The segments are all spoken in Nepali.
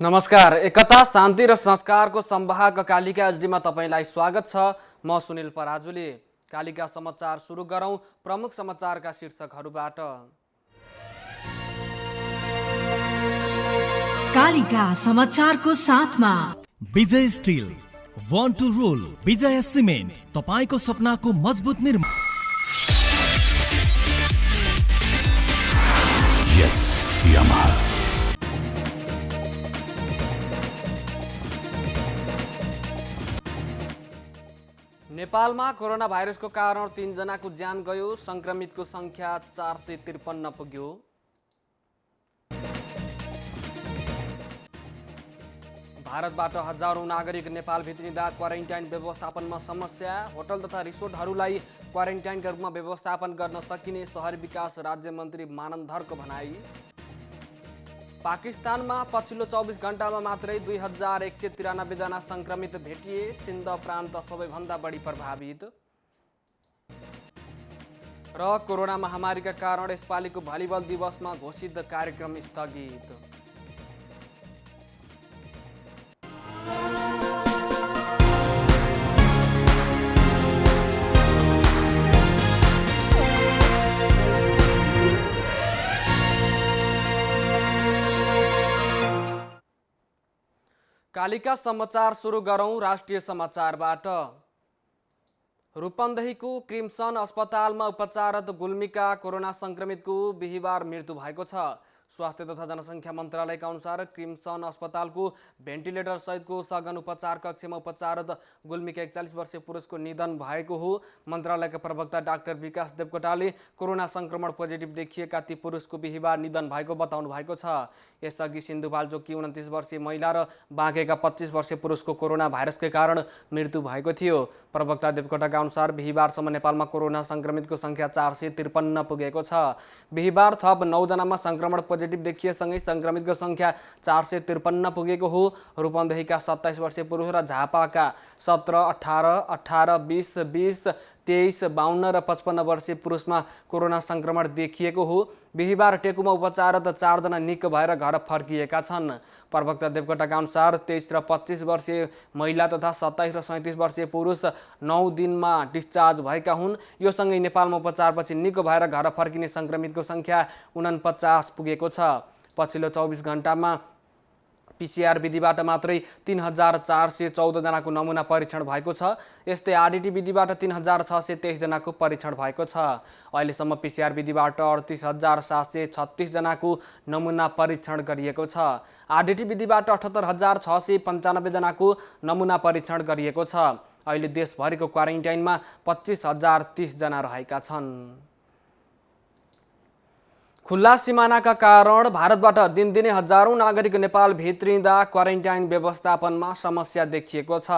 नमस्कार। एकता शान्ति र संस्कारको संवाहक कालिका एचडीमा तपाईलाई स्वागत छ। म सुनिल पराजुली। कालिका समाचार सुरु गरौं प्रमुख समाचारका शीर्षकहरूबाट। कालिका समाचारको साथमा Vijay steel, want to rule, Vijay cement, तपाईको सपनाको मजबुत निर्माण। यस यामाहा। नेपालमा कोरोना भाइरसको कारण 3 जनाको ज्यान गयो। संक्रमितको संख्या 453 पुग्यो। भारतबाट हजारौं नागरिक नेपाल भित्रिँदा क्वारेन्टाइन व्यवस्थापनमा समस्या। होटल तथा रिसोर्टहरूलाई क्वारेन्टाइनका रूपमा व्यवस्थापन गर्न सकिने शहरी विकास राज्य मन्त्री मानन्द धरको भनाई। पाकिस्तानमा पछिल्लो 24 घण्टामा मात्रै 2193 जना संक्रमित भेटिए। सिन्ध प्रान्त सबैभन्दा बढी प्रभावित। र कोरोना महामारीका कारण यसपालिको भलिबल दिवसमा घोषित कार्यक्रम स्थगित। कालिका समाचार सुरु गरौं राष्ट्रिय समाचारबाट। रूपन्देहीको क्रिम्सन अस्पतालमा उपचाररत गुल्मीका कोरोना संक्रमितको बिहिबार मृत्यु भएको छ। स्वास्थ्य तथा जनसङ्ख्या मन्त्रालयका अनुसार क्रिम्सन अस्पतालको भेन्टिलेटर सहितको सघन उपचार कक्षमा उपचाररत गुल्मीका 41 वर्षीय पुरुषको निधन भएको हो। मन्त्रालयका प्रवक्ता डाक्टर विकास देवकोटाले कोरोना संक्रमण पोजिटिभ देखिएका ती पुरुषको बिहिबार निधन भएको बताउनु भएको छ। यसअघि सिन्धुपाल्चोककी 29 वर्षीय महिला र बाँकेका 25 वर्षीय पुरुषको कोरोना भाइरसकै कारण मृत्यु भएको थियो। प्रवक्ता देवकोटाका अनुसार बिहिबारसम्म नेपालमा कोरोना संक्रमितको संख्या 453 पुगेको छ। बिहिबार थप 9 जनामा संक्रमण पोजिटिभ देखिएसँगै संक्रमितको संख्या 453 पुगेको हो। रूपन्देहीका 27 वर्षीय पुरुष र झापाका 17, 18, 18, 20, 20, 23, 52 र 55 वर्षीय पुरुषमा कोरोना संक्रमण देखिएको हो। बिहिबार टेकुमा उपचाररत 4 जना निको भएर घर फर्किएका छन्। प्रवक्ता देवकोटाका अनुसार 23 र 25 वर्षीय महिला तथा 27 र 37 वर्षीय पुरुष 9 दिनमा डिस्चार्ज भएका हुन्। यो सँगै नेपालमा उपचारपछि निको भएर घर फर्किने संक्रमितको संख्या 49 पुगेको छ। पछिल्लो 24 घण्टामा पीसीआर विधिबाट मात्रै 3414 जनाको नमुना परीक्षण भएको छ। यस्तै आरडीटी विधिबाट 3623 जनाको परीक्षण भएको छ। अहिलेसम्म पीसीआर विधिबाट 38736 जनाको नमुना परीक्षण गरिएको छ। आरडीटी विधिबाट 78695 जनाको नमुना परीक्षण गरिएको छ। अहिले देशभरिको क्वारेन्टाइनमा 25030 जना रहेका छन्। खुल्ला सिमानाका कारण भारतबाट दिनदिनै हजारौं नागरिक नेपाल भित्रिँदा क्वारेन्टाइन व्यवस्थापनमा समस्या देखिएको छ।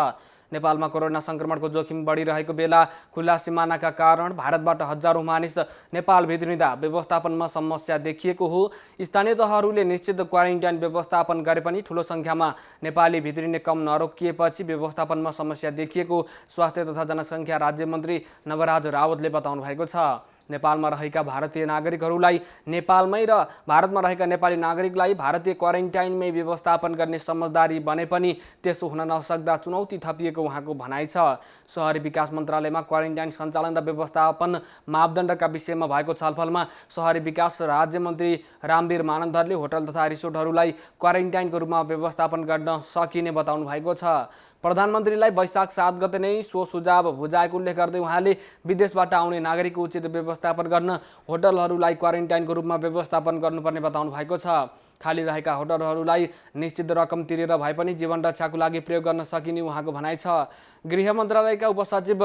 नेपालमा कोरोना संक्रमणको जोखिम बढिरहेको बेला खुल्ला सिमानाका कारण भारतबाट हजारौं मानिस नेपाल भित्रिँदा व्यवस्थापनमा समस्या देखिएको हो। स्थानीय तहहरूले निश्चित क्वारेन्टाइन व्यवस्थापन गरे पनि ठूलो संख्यामा नेपाली भित्रिने कम नरोकिएपछि व्यवस्थापनमा समस्या देखिएको स्वास्थ्य तथा जनसङ्ख्या राज्य मन्त्री नवराज रावतले बताउनु भएको छ। नेपालमा रहेका भारतीय नागरिकहरूलाई नेपालमै र भारतमा रहेका नेपाली नागरिकलाई भारतीय क्वारेन्टाइनमै व्यवस्थापन गर्ने समझदारी बने पनि त्यसो हुन नसक्दा चुनौती थपिएको उहाँको भनाइ छ। शहरी विकास मन्त्रालयमा क्वारेन्टाइन सञ्चालन र व्यवस्थापन मापदण्डका विषयमा भएको छलफलमा शहरी विकास राज्य मन्त्री रामवीर मानन्धरले होटल तथा रिसोर्टहरूलाई क्वारेन्टाइनको रूपमा व्यवस्थापन गर्न सकिने बताउनु भएको छ। प्रधानमन्त्रीलाई वैशाख 7 गते नै सो सुझाव बुझाएको उल्लेख गर्दै उहाँले विदेशबाट आउने नागरिकको उचित व्यवस्थापन गर्न होटलहरूलाई क्वारेन्टाइनको रूपमा व्यवस्थापन गर्नुपर्ने बताउनु भएको छ। खाली रहेका होटलहरूलाई निश्चित रकम तिरेर भए पनि जीवन रक्षाको लागि प्रयोग गर्न सकिने उहाँको भनाइ छ। गृह मन्त्रालयका उपसचिव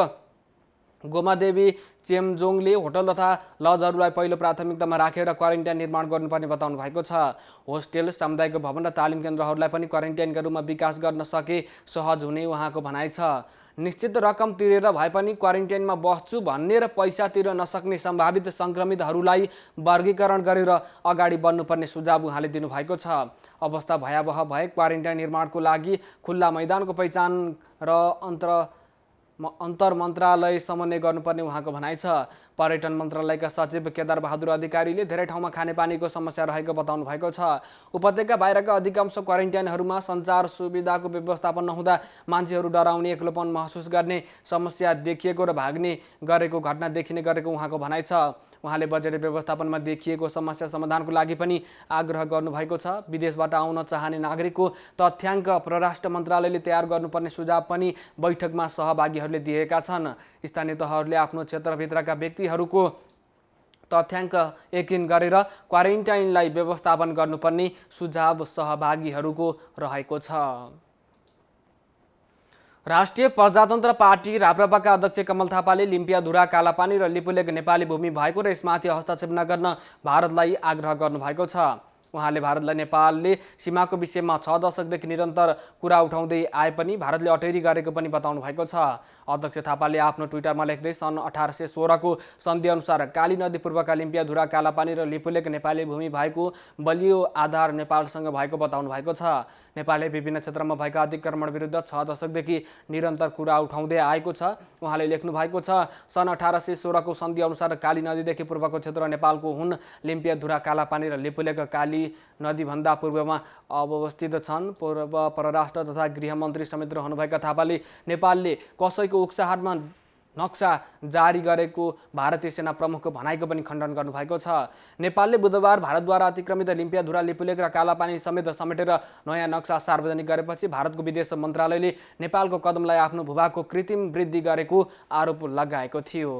गोमादेवी चेमजोङले होटल तथा लजहरूलाई पहिलो प्राथमिकतामा राखेर क्वारेन्टाइन निर्माण गर्नुपर्ने बताउनु भएको छ। होस्टेल, सामुदायिक भवन र तालिम केन्द्रहरूलाई पनि क्वारेन्टाइनका रूपमा विकास गर्न सके सहज हुने उहाँको भनाइ छ। निश्चित रकम तिरेर भए पनि क्वारेन्टाइनमा बस्छु भन्ने र पैसा तिर्न नसक्ने सम्भावित संक्रमितहरूलाई वर्गीकरण गरेर अगाडि बढ्नुपर्ने सुझाव उहाँले दिनुभएको छ। अवस्था भयावह भए क्वारेन्टाइन निर्माणको लागि खुल्ला मैदानको पहिचान र अन्तर मन्त्रालय समन्वय गर्नुपर्ने उहाँको भनाइ छ। पर्यटन मन्त्रालयका सचिव केदार बहादुर अधिकारीले धेरै ठाउँमा खानेपानीको समस्या रहेको बताउनु भएको छ। उपत्यका बाहिरका अधिकांश क्वारेन्टाइनहरूमा सञ्चार सुविधाको व्यवस्थापन नहुँदा मान्छेहरू डराउने, एक्लोपन महसुस गर्ने समस्या देखिएको र भाग्ने गरेको घटना देखिने गरेको उहाँको भनाइ छ। उहाँले बजेट व्यवस्थापनमा देखिएको समस्या समाधानको लागि पनि आग्रह गर्नुभएको छ। विदेशबाट आउन चाहने नागरिकको तथ्याङ्क परराष्ट्र मन्त्रालयले तयार गर्नुपर्ने सुझाव पनि बैठकमा सहभागीहरूले दिएका छन्। स्थानीय तहहरूले आफ्नो क्षेत्रभित्रका व्यक्तिहरूको तथ्याङ्क यकिन गरेर क्वारेन्टाइनलाई व्यवस्थापन गर्नुपर्ने सुझाव सहभागीहरूको रहेको छ। राष्ट्रिय प्रजातन्त्र पार्टी राप्रपाका अध्यक्ष कमल थापाले लिम्पियाधुरा, कालापानी र लिपुलेक नेपाली भूमि भएको र यसमाथि हस्तक्षेप नगर्न भारतलाई आग्रह गर्नुभएको छ। उहाँले भारतलाई नेपालले सीमाको विषयमा 6 दशकदेखि निरन्तर कुरा उठाउँदै आए पनि भारतले अटेरी गरेको पनि बताउनु भएको छ। अध्यक्ष थापाले आफ्नो ट्विटरमा लेख्दै सन् 1816 को सन्धिअनुसार काली नदी पूर्वका लिम्पियाधुरा, कालापानी र लिपुलेक नेपाली भूमि भएको बलियो आधार नेपालसँग भएको बताउनु भएको छ। नेपालले विभिन्न क्षेत्रमा भएका अतिक्रमण विरुद्ध 6 दशकदेखि निरन्तर कुरा उठाउँदै आएको छ। उहाँले लेख्नु भएको छ, सन् 1816 को सन्धिअनुसार काली नदीदेखि पूर्वको क्षेत्र नेपालको हुन्। लिम्पियाधुरा, कालापानी र लिपुलेक काली नदीभन्दा पूर्वमा अवस्थित छन्। पूर्व परराष्ट्र तथा गृहमन्त्री समेत रहनुभएका थापाले नेपालले कसैको उक्साहटमा नक्सा जारी गरेको भारतीय सेना प्रमुखको भनाइको पनि खण्डन गर्नुभएको छ। नेपालले बुधबार भारतद्वारा अतिक्रमित लिम्पियाधुरा, लिपुलेक र कालापानी समेटेर नयाँ नक्सा सार्वजनिक गरेपछि भारतको विदेश मन्त्रालयले नेपालको कदमलाई आफ्नो भूभागको कृत्रिम वृद्धि गरेको आरोप लगाएको थियो।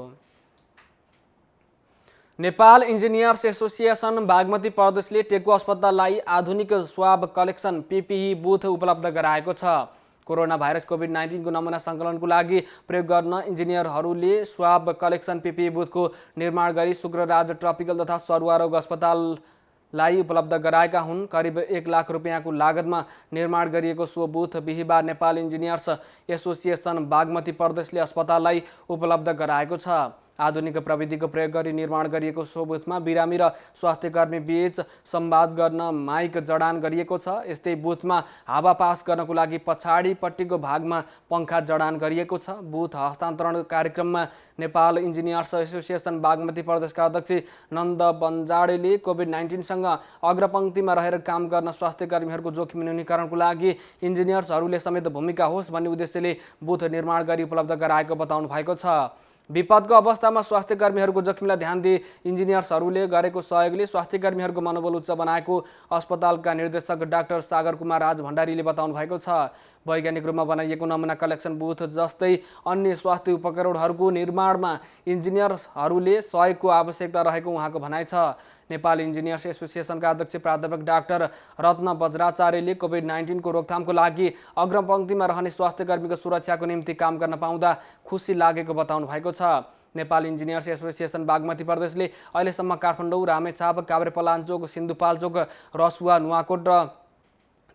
नेपाल इन्जिनियर्स एसोसिएसन बागमती प्रदेशले टेकु अस्पताललाई आधुनिक स्वाब कलेक्सन PPE बुथ उपलब्ध गराएको छ। कोरोना भाइरस कोभिड-19 को नमुना सङ्कलनको लागि प्रयोग गर्न इन्जिनियरहरूले स्वाब कलेक्सन PPE बुथको निर्माण गरी शुक्रराज ट्रपिकल तथा सरुवा रोग अस्पताललाई उपलब्ध गराएका हुन्। करिब 1 लाख रुपियाँको लागतमा निर्माण गरिएको सो बुथ बिहिबार नेपाल इन्जिनियर्स एसोसिएसन बागमती प्रदेशले अस्पताललाई उपलब्ध गराएको छ। आधुनिक प्रविधिको प्रयोग गरी निर्माण गरिएको सो बुथमा बिरामी र स्वास्थ्यकर्मी बीच संवाद गर्न माइक जडान गरिएको छ। यस्तै बुथमा हावा पास गर्नको लागि पछाडिपट्टिको भागमा पङ्खा जडान गरिएको छ। बुथ हस्तान्तरण कार्यक्रममा नेपाल इन्जिनियर्स एसोसिएसन बागमती प्रदेशका अध्यक्ष नन्द बन्जाडेले कोभिड-19 सँग अग्रपङ्क्तिमा रहेर काम गर्न स्वास्थ्यकर्मीहरूको जोखिम न्यूनीकरणको लागि इन्जिनियर्सहरूले समेत भूमिका होस् भन्ने उद्देश्यले बुथ निर्माण गरी उपलब्ध गराएको बताउनु भएको छ। विपदको अवस्थामा स्वास्थ्यकर्मीहरूको जोखिमलाई ध्यान दिई इन्जिनियर्सहरूले गरेको सहयोगले स्वास्थ्यकर्मीहरूको मनोबल उच्च बनाएको अस्पतालका निर्देशक डाक्टर सागर कुमार राज भण्डारीले बताउनु भएको छ। वैज्ञानिक रूपमा बनाइएको नमुना कलेक्सन बुथ जस्तै अन्य स्वास्थ्य उपकरणहरूको निर्माणमा इन्जिनियर्सहरूले सहयोगको आवश्यकता रहेको उहाँको भनाइ छ। नेपाल इन्जिनियर्स एसोसिएसनका अध्यक्ष प्राध्यापक डाक्टर रत्न बज्राचार्यले कोभिड-19 को रोकथामको लागि अग्रपङ्क्तिमा रहने स्वास्थ्यकर्मीको सुरक्षाको निम्ति काम गर्न पाउँदा खुसी लागेको बताउनु भएको छ। नेपाल इन्जिनियर्स एसोसिएसन बागमती प्रदेशले अहिलेसम्म काठमाडौँ, रामेछाप, काभ्रेपलाञ्चोक, सिन्धुपाल्चोक, रसुवा, नुवाकोट र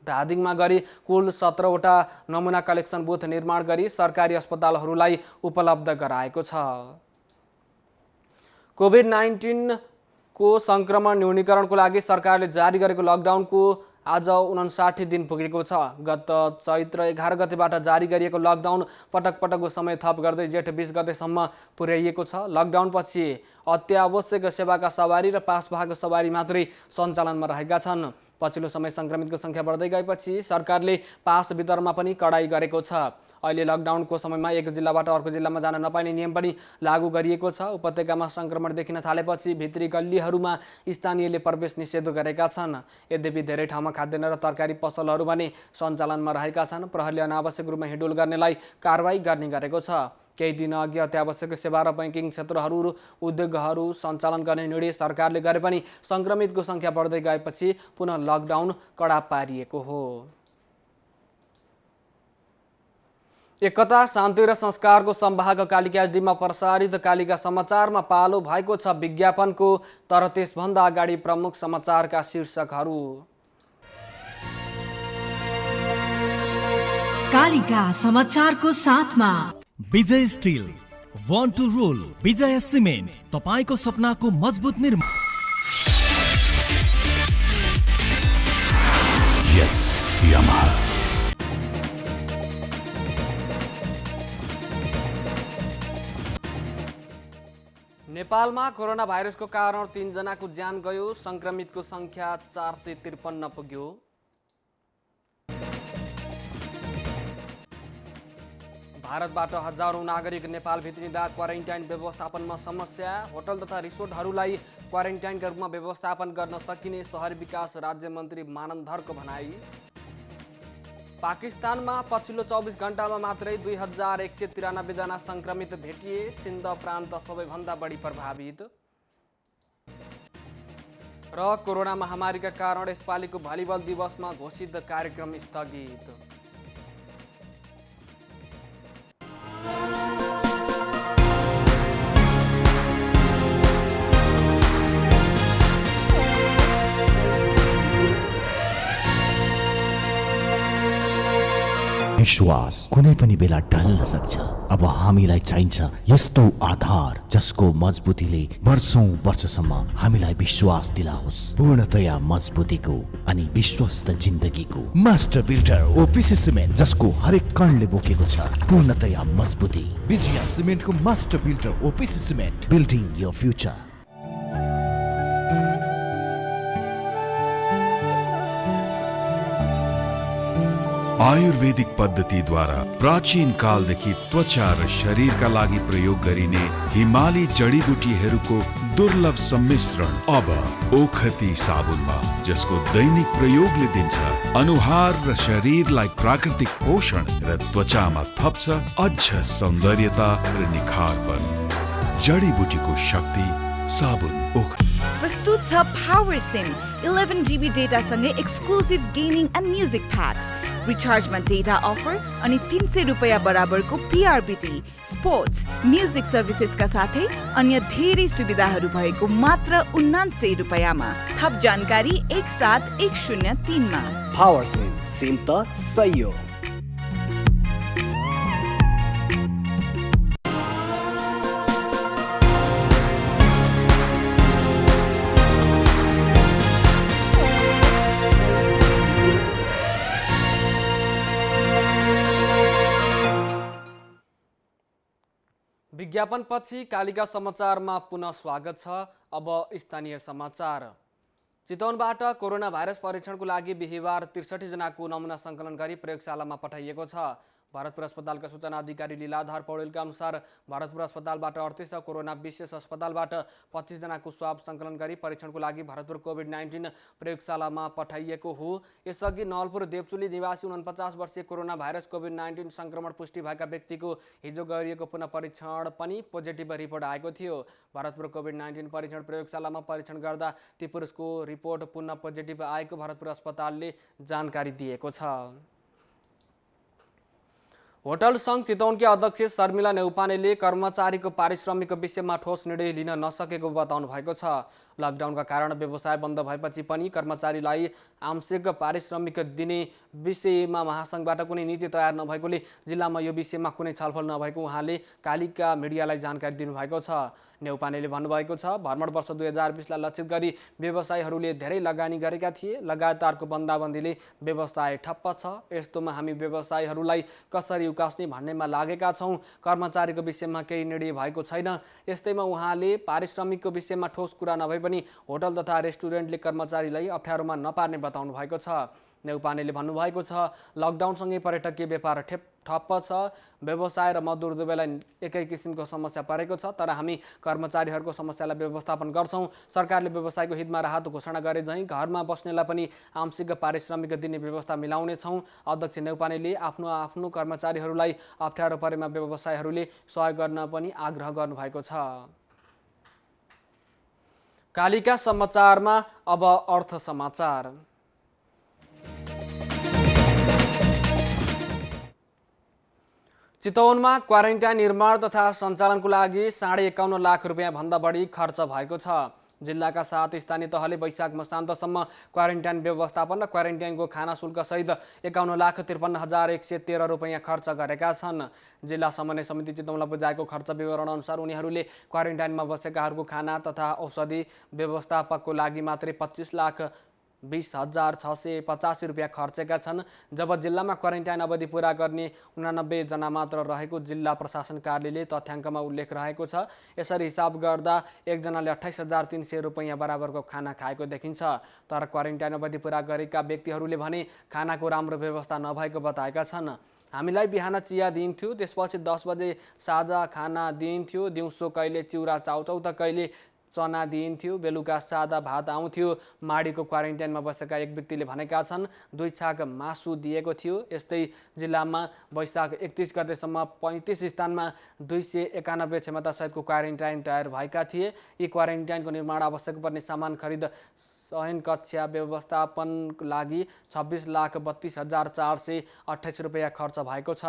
धादिङमा गरी कुल 17 वटा नमुना कलेक्सन बुथ निर्माण गरी सरकारी अस्पतालहरूलाई उपलब्ध गराएको छ। कोभिड-19 को संक्रमण न्यूनीकरणको लागि सरकारले जारी गरेको लकडाउनको आज 59 दिन पुगेको छ। गत चैत्र 11 गतेबाट जारी गरिएको लकडाउन पटक पटकको समय थप गर्दै जेठ 20 गतेसम्म पुर्याइएको छ। लकडाउनपछि अत्यावश्यक सेवाका सवारी र पास भएको सवारी मात्रै सञ्चालनमा रहेका छन्। पछिल्लो समय संक्रमितको संख्या बढ्दै गएपछि सरकारले पास वितरणमा पनि कडाई गरेको छ। अहिले लकडाउनको समयमा एक जिल्लाबाट अर्को जिल्लामा जान नपाइने नियम पनि लागू गरिएको छ। उपत्यकामा संक्रमण देखिन थालेपछि भित्री गल्लीहरूमा स्थानीयले प्रवेश निषेध गरेका छन्। यद्यपि धेरै ठाउँमा खाद्यान्न र तरकारी पसलहरू भने सञ्चालनमा रहेका छन्। प्रहरीले अनावश्यक रूपमा हिँडुल गर्नेलाई कारबाही गर्ने गरेको छ। केही दिन अघि अत्यावश्यक सेवा र बैंकिङ क्षेत्रहरू उद्योगहरू सञ्चालन गर्ने निर्णय सरकारले गरे पनि संक्रमितको संख्या बढ्दै गएपछि पुनः लकडाउन कडा पारिएको हो। एकता, शान्ति र संस्कारको संवाहक कालिका एचडीमा प्रसारित कालिका समाचारमा पालो भएको छ विज्ञापनको, तर त्यसभन्दा अगाडि प्रमुख समाचारका शीर्षकहरू। कालिका समाचारको साथमा Vijay still, one two role, विजय सिमेन्ट, तपाईको सपनाको मजबुत निर्माण। यस यामाहा। नेपालमा कोरोना भाइरसको कारण 3 जनाको ज्यान गयो। संक्रमितको संख्या 453 पुग्यो। भारतबाट हजारौं नागरिक नेपाल भित्रिँदा क्वारेन्टाइन व्यवस्थापनमा समस्या। होटल तथा रिसोर्टहरूलाई क्वारेन्टाइनका रूपमा व्यवस्थापन गर्न सकिने शहरी विकास राज्य मन्त्री मानन्धरको भनाई। पाकिस्तानमा पछिल्लो 24 घण्टामा मात्रै 2193 जना संक्रमित भेटिए। सिन्ध प्रान्त सबैभन्दा बढी प्रभावित। र कोरोना महामारीका कारण यसपालिको भलिबल दिवसमा घोषित कार्यक्रम स्थगित। विश्वास कुनै पनि बेला ढल्न सक्छ। अब हामीलाई चाहिन्छ यस्तो आधार जसको मजबुतीले वर्षौं वर्षसम्म हामीलाई विश्वास दिलाओस्। पूर्णतया मजबुतीको अनि विश्वस्त जिन्दगीको मास्टर बिल्डर ओपिसी सिमेन्ट, जसको हरेक कणले बोकेको छ पूर्णतया मजबुती। विजया सिमेन्टको master builder OPC cement, building your future. आयुर्वेदिक पद्धतिद्वारा प्राचीन कालदेखि त्वचा र शरीरका लागि प्रयोग गरिने हिमाली जडीबुटीहरूको दुर्लभ सम्मिश्रण अब ओखती साबुनमा, जसको दैनिक प्रयोगले दिन्छ अनुहार र शरीरलाई प्राकृतिक पोषण र त्वचामा थप्छ अझ सौन्दर्यता र निखारपन। जडीबुटीको शक्ति साबुन ओख। प्रस्तुत छ पावर सिम 11 GB डेटा सँगै exclusive gaming and music packs. रिचार्जमा डेटा अफर अनि 300 रुपैयाँ बराबरको PRBT, स्पोर्ट्स, म्युजिक सर्भिसेसका साथै अन्य धेरै सुविधाहरू भएको मात्र 79 रुपैयाँमा। थप जानकारी 17103 मा। पावर सिम त सही हो। विज्ञापनपछि कालिका समाचारमा पुनः स्वागत छ। अब स्थानीय समाचार। चितवनबाट कोरोना भाइरस परीक्षणको लागि बिहीबार 63 जनाको नमुना सङ्कलन गरी प्रयोगशालामा पठाइएको छ। भरतपुर अस्पतालका सूचना अधिकारी लीलाधर पौडेलका अनुसार भरतपुर अस्पतालबाट 38 र कोरोना विशेष अस्पतालबाट 25 जनाको स्वाब सङ्कलन गरी परीक्षणको लागि भरतपुर कोभिड-19 प्रयोगशालामा पठाइएको हो। यसअघि नवलपुर देवचुली निवासी 49 वर्षीय कोरोना भाइरस कोभिड-19 संक्रमण पुष्टि भएका व्यक्तिको हिजो गरिएको पुनः परीक्षण पनि पोजिटिभ रिपोर्ट आएको थियो। भरतपुर कोभिड-19 परीक्षण प्रयोगशालामा परीक्षण गर्दा ती पुरुषको रिपोर्ट पुनः पोजिटिभ आएको भरतपुर अस्पतालले जानकारी दिएको छ। होटल सङ्घ चितवनकी अध्यक्ष शर्मिला नेउपानेले कर्मचारीको पारिश्रमिकको विषयमा ठोस निर्णय लिन नसकेको बताउनु भएको छ। लकडाउनका कारण व्यवसाय बन्द भएपछि पनि कर्मचारीलाई आंशिक पारिश्रमिक दिने विषयमा महासङ्घबाट कुनै नीति तयार नभएकोले जिल्लामा यो विषयमा कुनै छलफल नभएको उहाँले कालिका मिडियालाई जानकारी दिनुभएको छ। नेउपानेले भन्नुभएको छ, भ्रमण वर्ष 2020लाई लक्षित गरी व्यवसायीहरूले धेरै लगानी गरेका थिए। लगातारको बन्दाबन्दीले व्यवसाय ठप्प छ। यस्तोमा हामी व्यवसायीहरूलाई कसरी उकास्ने भन्नेमा लागेका छौँ। कर्मचारीको विषयमा केही निर्णय भएको छैन। यस्तैमा उहाँले पारिश्रमिकको विषयमा ठोस कुरा नभए पनि होटल तथा रेस्टुरेन्टले कर्मचारीलाई अप्ठ्यारोमा नपार्ने बताउनु भएको छ। नेउपानेले भन्नुभएको छ, लकडाउनसँगै पर्यटकीय व्यापार ठप्प छ। व्यवसाय र मजदुर दुवैलाई एकै किसिमको समस्या परेको छ। तर हामी कर्मचारीहरूको समस्यालाई व्यवस्थापन गर्छौँ। सरकारले व्यवसायको हितमा राहत घोषणा गरे झैँ घरमा बस्नेलाई पनि आंशिक पारिश्रमिक दिने व्यवस्था मिलाउनेछौँ। अध्यक्ष नेउपानेले आफ्नो कर्मचारीहरूलाई अप्ठ्यारो परेमा व्यवसायीहरूले सहयोग गर्न पनि आग्रह गर्नुभएको छ। कालिका समाचारमा अब अर्थ समाचार। चितवनमा क्वारेन्टाइन निर्माण तथा सञ्चालनको लागि 51.5 लाख रुपियाँ भन्दा बढी खर्च भएको छ। जिल्लाका 7 स्थानीय तहले वैशाख मसान्तसम्म क्वारेन्टाइन व्यवस्थापन र क्वारेन्टाइनको खाना शुल्क सहित 51,13,113 रुपियाँ खर्च गरेका छन्। जिल्ला समन्वय समिति चितवनलाई बुझाएको खर्च विवरण अनुसार उनीहरूले क्वारेन्टाइनमा बसेकाहरूको खाना तथा औषधि व्यवस्थापकको लागि मात्रै 25 लाख 20,685 रुपियाँ खर्चेका छन्। जब जिल्लामा क्वारेन्टाइन अवधि पूरा गर्ने 89 जना मात्र रहेको जिल्ला प्रशासन कार्यालयले तथ्याङ्कमा उल्लेख रहेको छ। यसरी हिसाब गर्दा एकजनाले 28,300 रुपियाँ बराबरको खाना खाएको देखिन्छ। तर क्वारेन्टाइन अवधि पूरा गरेका व्यक्तिहरूले भने खानाको राम्रो व्यवस्था नभएको बताएका छन्। हामीलाई बिहान चिया दिइन्थ्यो, त्यसपछि 10 बजे साझा खाना दिइन्थ्यो, दिउँसो कहिले चिउरा चाउचाउ त कहिले चना दिइन्थ्यो, बेलुका सादा भात आउँथ्यो। माडीको क्वारेन्टाइनमा बसेका एक व्यक्तिले भनेका छन् 2 छाक मासु दिएको थियो। यस्तै जिल्लामा वैशाख 31 गतेसम्म 35 स्थानमा 291 क्षमतासहितको क्वारेन्टाइन तयार भएका थिए। यी क्वारेन्टाइनको निर्माण आवश्यक पर्ने सामान खरिद शयन कक्षा व्यवस्थापनको लागि 26,32,428 रुपियाँ खर्च भएको छ।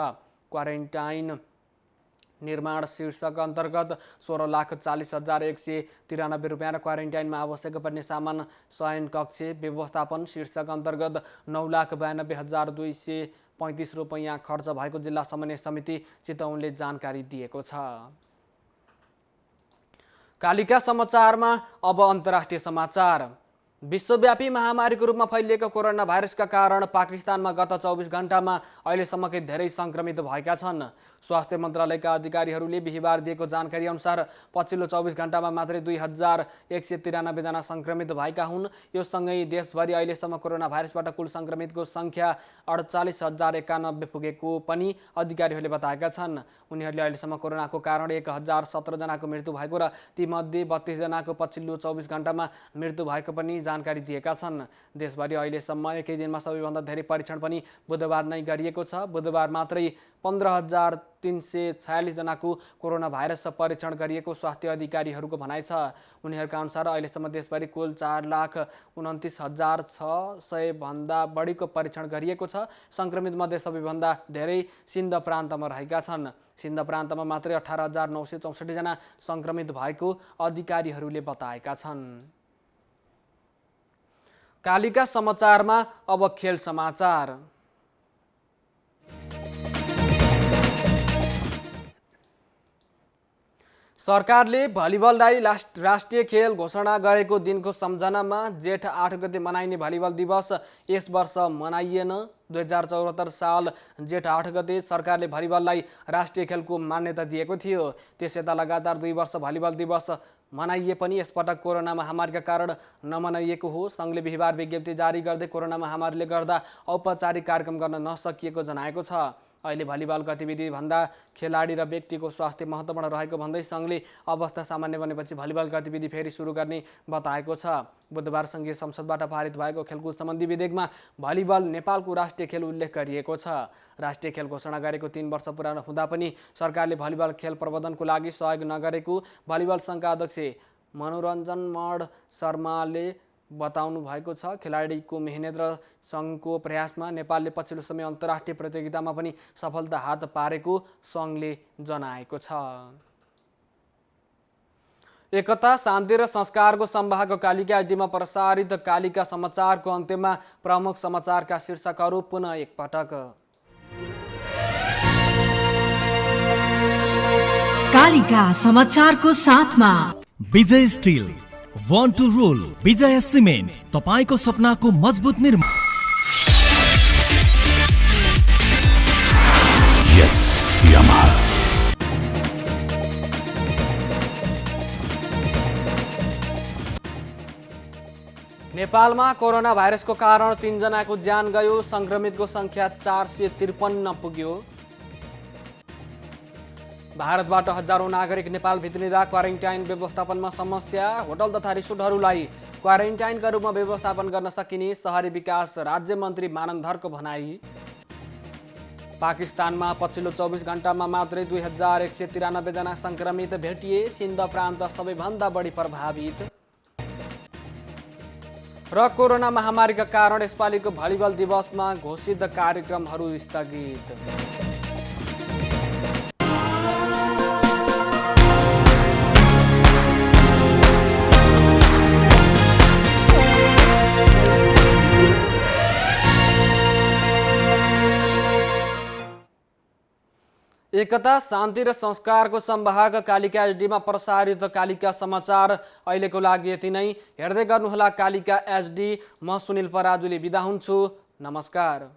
क्वारेन्टाइन निर्माण शीर्षक अन्तर्गत 16,40,193 रुपियाँ र क्वारेन्टाइनमा आवश्यक पर्ने सामान शयन कक्ष व्यवस्थापन शीर्षक अन्तर्गत 9,92,235 रुपियाँ खर्च भएको जिल्ला समन्वय समिति चितवनले जानकारी दिएको छ। कालिका समाचारमा अब अन्तर्राष्ट्रिय समाचार। विश्वव्यापी महामारीको रूपमा फैलिएको कोरोना भाइरसका कारण पाकिस्तानमा गत 24 घण्टामा अहिलेसम्मकै धेरै संक्रमित भएका छन्। स्वास्थ्य मन्त्रालयका अधिकारीहरूले बिहिबार दिएको जानकारी अनुसार पछिल्लो 24 घण्टामा मात्रै 2,193 जना संक्रमित भएका हुन्। यो सँगै देशभरि अहिलेसम्म कोरोना भाइरसबाट कुल संक्रमितको संख्या 48,091 पुगेको पनि अधिकारीहरूले बताएका छन्। उनीहरूले अहिलेसम्म कोरोनाको कारण 1,017 जनाको मृत्यु भएको र तीमध्ये 32 जनाको पछिल्लो 24 घण्टामा मृत्यु भएको पनि जानकारी दिएका छन्। देशभरि अहिलेसम्म एकै दिनमा सबैभन्दा धेरै परीक्षण पनि बुधबार नै गरिएको छ। बुधबार मात्रै 15,346 जनाको कोरोना भाइरस परीक्षण गरिएको स्वास्थ्य अधिकारीहरूको भनाइ छ। उनीहरूका अनुसार अहिलेसम्म देशभरि कुल 4,29,600 भन्दा बढीको परीक्षण गरिएको छ। संक्रमित मध्ये सबैभन्दा धेरै सिन्ध प्रान्तमा रहेका छन्। सिन्ध प्रान्तमा मात्रै 18,964 जना संक्रमित भएको अधिकारीहरूले बताएका छन्। कालिका समाचारमा अब खेल समाचार। सरकारले भलिबललाई राष्ट्रिय खेल घोषणा गरेको दिनको सम्झनामा जेठ 8 गते मनाइने भलिबल दिवस यस वर्ष मनाइएन। 2074 साल जेठ 8 गते सरकारले भलिबललाई राष्ट्रिय खेलको मान्यता दिएको थियो। त्यसयता लगातार 2 वर्ष भलिबल दिवस मनाइए पनि यसपटक कोरोना महामारीका कारण नमनाइएको हो। सङ्घले बिहिबार विज्ञप्ति जारी गर्दै कोरोना महामारीले गर्दा औपचारिक कार्यक्रम गर्न नसकिएको जनाएको छ। अहिले भलिबल गतिविधि भन्दा खेलाडी र व्यक्तिको स्वास्थ्य महत्त्वपूर्ण रहेको भन्दै सङ्घले अवस्था सामान्य बनेपछि भलिबल गतिविधि फेरि सुरु गर्ने बताएको छ। बुधबार सङ्घीय संसदबाट पारित भएको खेलकुद सम्बन्धी विधेयकमा भलिबल नेपालको राष्ट्रिय खेल उल्लेख गरिएको छ। राष्ट्रिय खेल घोषणा गरेको 3 वर्ष पुरा हुँदा पनि सरकारले भलिबल खेल प्रबन्धनको लागि सहयोग नगरेको भलिबल सङ्घका अध्यक्ष मनोरञ्जन मड शर्माले बताउनु भएको छ। खेलाडीको मेहनत र सङ्घको प्रयासमा नेपालले पछिल्लो समय अन्तर्राष्ट्रिय प्रतियोगितामा पनि सफलता हात पारेको सङ्घले जनाएको छ। एकता, शान्ति र संस्कारको संवाहक कालिका एचडीमा प्रसारित कालिका समाचारको अन्त्यमा प्रमुख समाचारका शीर्षकहरू पुनः एकपटक। कालिका समाचारको साथमा Vijay still, one two role, विजय सिमेन्ट, तपाईको सपनाको मजबुत निर्माण। यस यामाहा। नेपालमा कोरोना भाइरसको कारण 3 जनाको ज्यान गयो। संक्रमितको संख्या 453 पुग्यो। भारतबाट हजारौं नागरिक नेपाल भित्रिँदा क्वारेन्टाइन व्यवस्थापनमा समस्या। होटल तथा रिसोर्टहरूलाई क्वारेन्टाइनका रूपमा व्यवस्थापन गर्न सकिने शहरी विकास राज्य मन्त्री मानन्द धरको भनाई। पाकिस्तानमा पछिल्लो 24 घण्टामा मात्रै 2,193 जना संक्रमित भेटिए। सिन्ध प्रान्त सबैभन्दा बढी प्रभावित। र कोरोना महामारीका कारण यसपालिको भलिबल दिवसमा घोषित कार्यक्रमहरू स्थगित। एकता, शान्ति र संस्कारको संवाहक कालिका एचडीमा प्रसारित कालिका समाचार अहिलेको लागि यति नै। हेर्दै गर्नुहोला कालिका एचडी। म सुनिल पराजुली बिदा हुन्छु। नमस्कार।